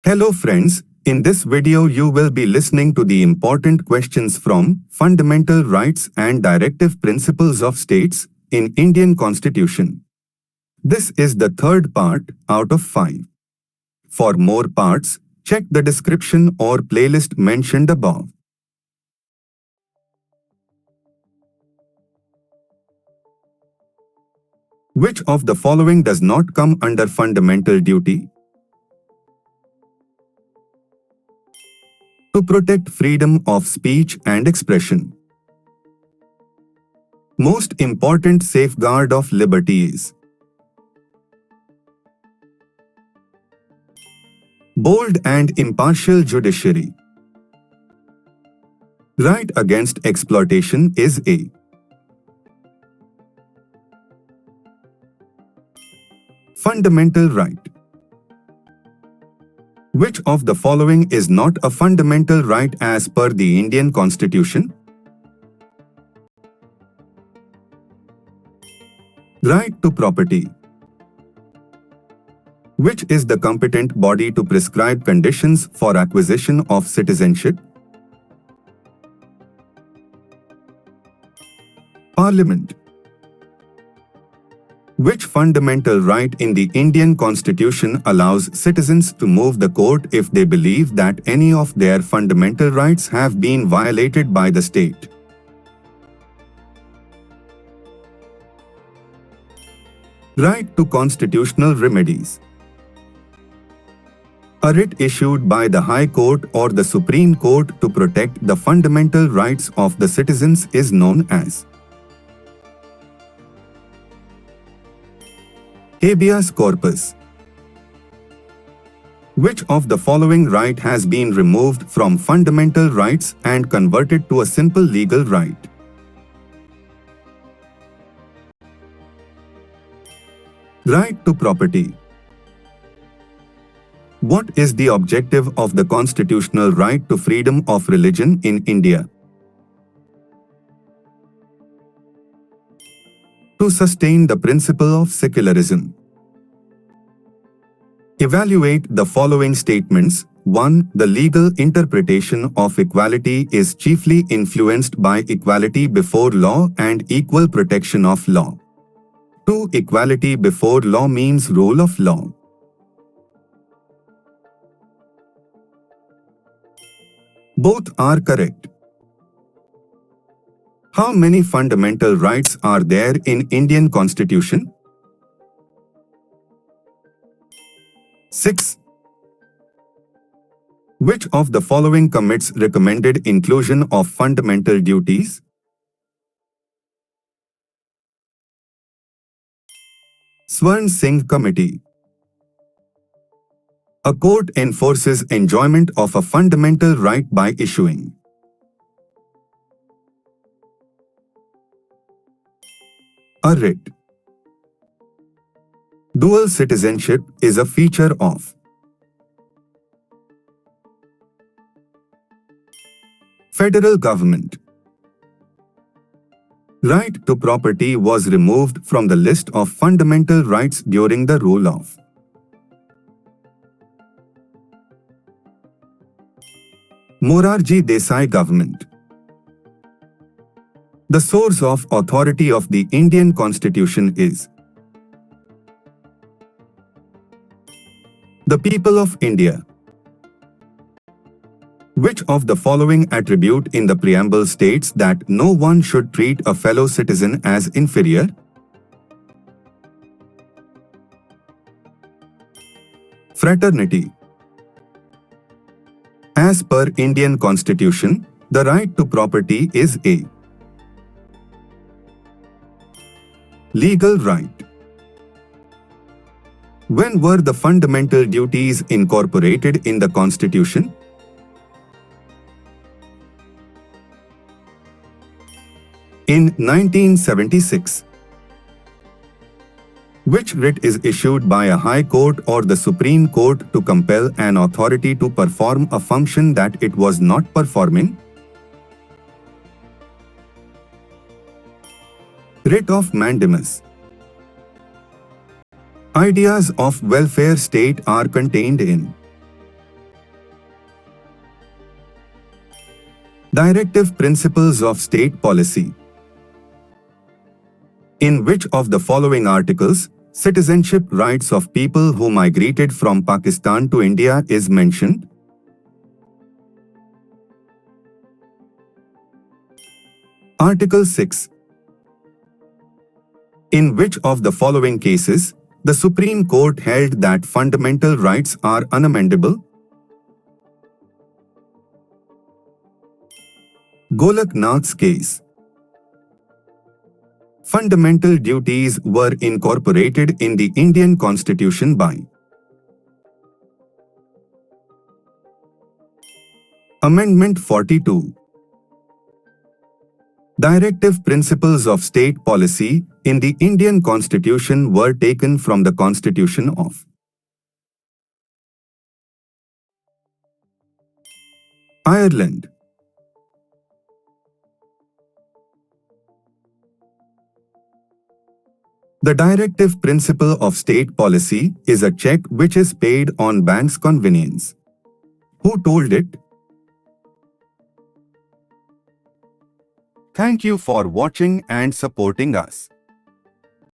Hello friends, in this video you will be listening to the important questions from Fundamental Rights and Directive Principles of States in Indian Constitution. This is the third part out of 5. For more parts, check the description or playlist mentioned above. Which of the following does not come under fundamental duty? To protect freedom of speech and expression. Most important safeguard of liberty is bold and impartial judiciary. Right against exploitation is a fundamental right. Which of the following is not a fundamental right as per the Indian Constitution? Right to property. Which is the competent body to prescribe conditions for acquisition of citizenship? Parliament. Which fundamental right in the Indian Constitution allows citizens to move the court if they believe that any of their fundamental rights have been violated by the state? Right to constitutional remedies. A writ issued by the High Court or the Supreme Court to protect the fundamental rights of the citizens is known as habeas corpus. Which of the following right has been removed from fundamental rights and converted to a simple legal right? Right to property. What is the objective of the constitutional right to freedom of religion in India? To sustain the principle of secularism. Evaluate the following statements. 1. The legal interpretation of equality is chiefly influenced by equality before law and equal protection of law. 2. Equality before law means rule of law. Both are correct. How many fundamental rights are there in Indian Constitution? 6. Which of the following commits recommended inclusion of fundamental duties? Swarn Singh Committee. A court enforces enjoyment of a fundamental right by issuing a writ. Dual citizenship is a feature of federal government. Right to property was removed from the list of fundamental rights during the rule of Morarji Desai government. The source of authority of the Indian Constitution is the people of India. Which of the following attribute in the preamble states that no one should treat a fellow citizen as inferior? Fraternity. As per Indian Constitution, the right to property is a legal right. When were the fundamental duties incorporated in the Constitution? In 1976. Which writ is issued by a High Court or the Supreme Court to compel an authority to perform a function that it was not performing? Writ of mandamus. Ideas of welfare state are contained in Directive Principles of State Policy. In which of the following articles, citizenship rights of people who migrated from Pakistan to India is mentioned? Article 6. In which of the following cases, the Supreme Court held that fundamental rights are unamendable? Golak Nath's case. Fundamental duties were incorporated in the Indian Constitution by Amendment 42. Directive Principles of State Policy in the Indian Constitution were taken from the Constitution of Ireland. The directive principle of state policy is a check which is paid on banks' convenience. Who told it? Thank you for watching and supporting us.